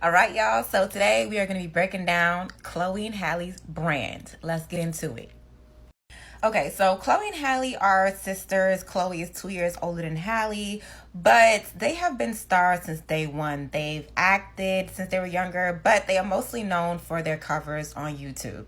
All right, y'all. So today we are going to be breaking down Chloe and Halle's brand. Let's get into it. Okay, so Chloe and Halle are sisters. Chloe is 2 years older than Halle, but they have been stars since day one. They've acted since they were younger, but they are mostly known for their covers on YouTube.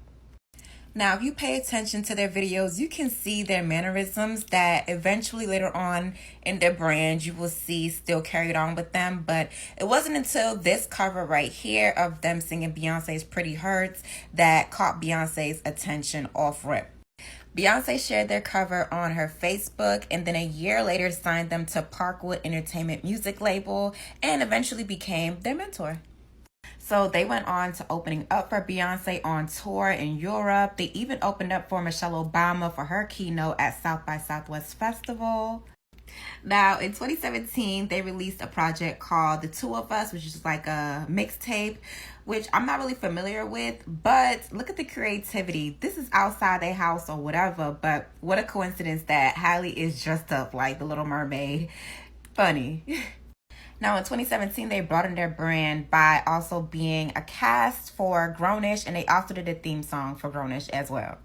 Now, if you pay attention to their videos, you can see their mannerisms that eventually later on in their brand you will see still carried on with them. But it wasn't until this cover right here of them singing Beyonce's Pretty Hurts that caught Beyonce's attention off rip. Beyonce shared their cover on her Facebook and then a year later signed them to Parkwood Entertainment music label and eventually became their mentor. So they went on to opening up for Beyonce on tour in Europe. They even opened up for Michelle Obama for her keynote at South by Southwest Festival. Now, in 2017, they released a project called The Two of Us, which is like a mixtape, which I'm not really familiar with, but look at the creativity. This is outside their house or whatever, but what a coincidence that Halle is dressed up like the Little Mermaid. Funny. Now, in 2017, they broadened their brand by also being a cast for Grownish, and they also did a theme song for Grownish as well.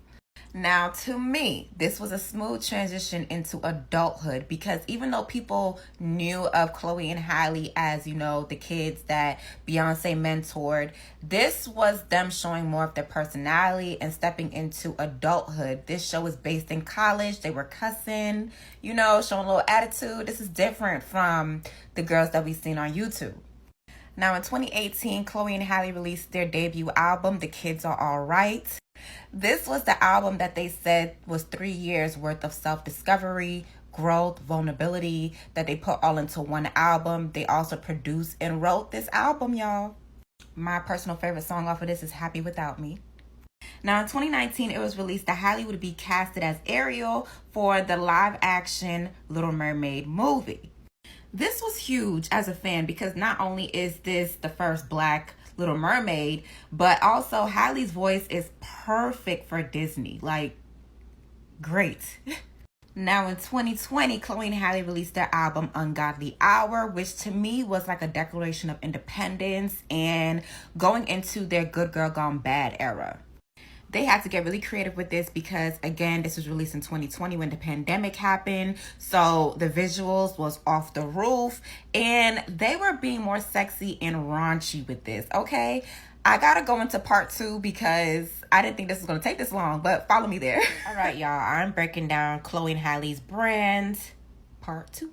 Now, to me, this was a smooth transition into adulthood because even though people knew of Chloe and Halle as, the kids that Beyonce mentored, this was them showing more of their personality and stepping into adulthood. This show was based in college. They were cussing, showing a little attitude. This is different from the girls that we've seen on YouTube. Now, in 2018, Chloe and Halle released their debut album, The Kids Are Alright. This was the album that they said was 3 years worth of self-discovery, growth, vulnerability, that they put all into one album. They also produced and wrote this album, y'all. My personal favorite song off of this is Happy Without Me. Now, in 2019, it was released that Halle would be casted as Ariel for the live-action Little Mermaid movie. This was huge as a fan because not only is this the first Black Little Mermaid, but also Halle's voice is perfect for Disney. Like, great. Now in 2020, Chloe and Halle released their album Undone Hour, which to me was like a declaration of independence and going into their Good Girl Gone Bad era. They had to get really creative with this because, again, this was released in 2020 when the pandemic happened. So the visuals was off the roof and they were being more sexy and raunchy with this, okay? I gotta go into part 2 because I didn't think this was gonna take this long, but follow me there. All right, y'all, I'm breaking down Chloe and Halle's brand, part 2.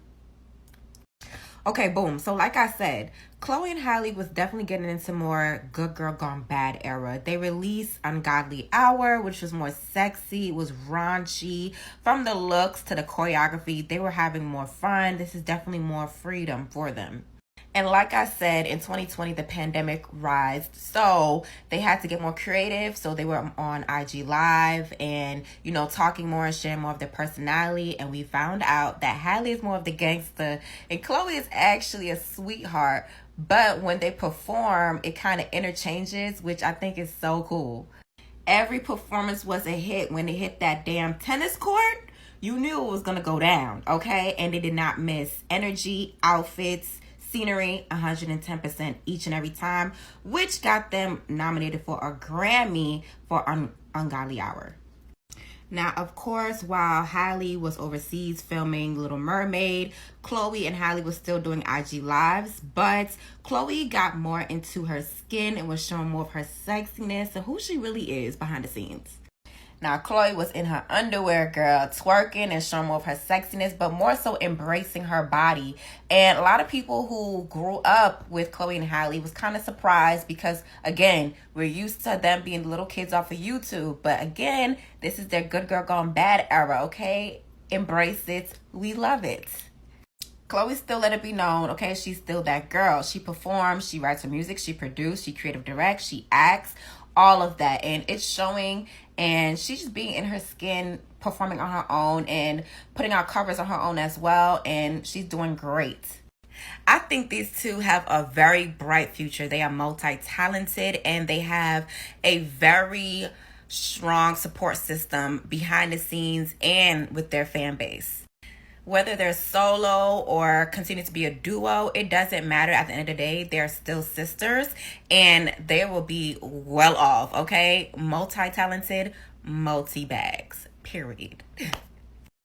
Okay, boom. So like I said, Chloe and Halle was definitely getting into more Good Girl Gone Bad era. They released Ungodly Hour, which was more sexy. It was raunchy. From the looks to the choreography, they were having more fun. This is definitely more freedom for them. And like I said, in 2020, the pandemic rised. So they had to get more creative. So they were on IG Live and, talking more and sharing more of their personality. And we found out that Halle is more of the gangster and Chloe is actually a sweetheart. But when they perform, it kind of interchanges, which I think is so cool. Every performance was a hit. When they hit that damn tennis court, you knew it was going to go down, okay? And they did not miss energy, outfits, scenery, 110% each and every time, which got them nominated for a Grammy for Ungodly Hour. Now, of course, while Halle was overseas filming Little Mermaid, Chloe and Halle was still doing IG Lives, but Chloe got more into her skin and was showing more of her sexiness and who she really is behind the scenes. Now, Chloe was in her underwear, girl, twerking and showing more of her sexiness, but more so embracing her body. And a lot of people who grew up with Chloe and Halle was kind of surprised because, again, we're used to them being little kids off of YouTube. But again, this is their Good Girl Gone Bad era, okay? Embrace it. We love it. Chloe still let it be known, okay, she's still that girl. She performs, she writes her music, she produces, she creative directs, she acts, all of that. And it's showing, and she's just being in her skin, performing on her own and putting out covers on her own as well. And she's doing great. I think these two have a very bright future. They are multi-talented and they have a very strong support system behind the scenes and with their fan base. Whether they're solo or continue to be a duo, it doesn't matter. At the end of the day, they're still sisters and they will be well off, okay? Multi-talented, multi-bags, period.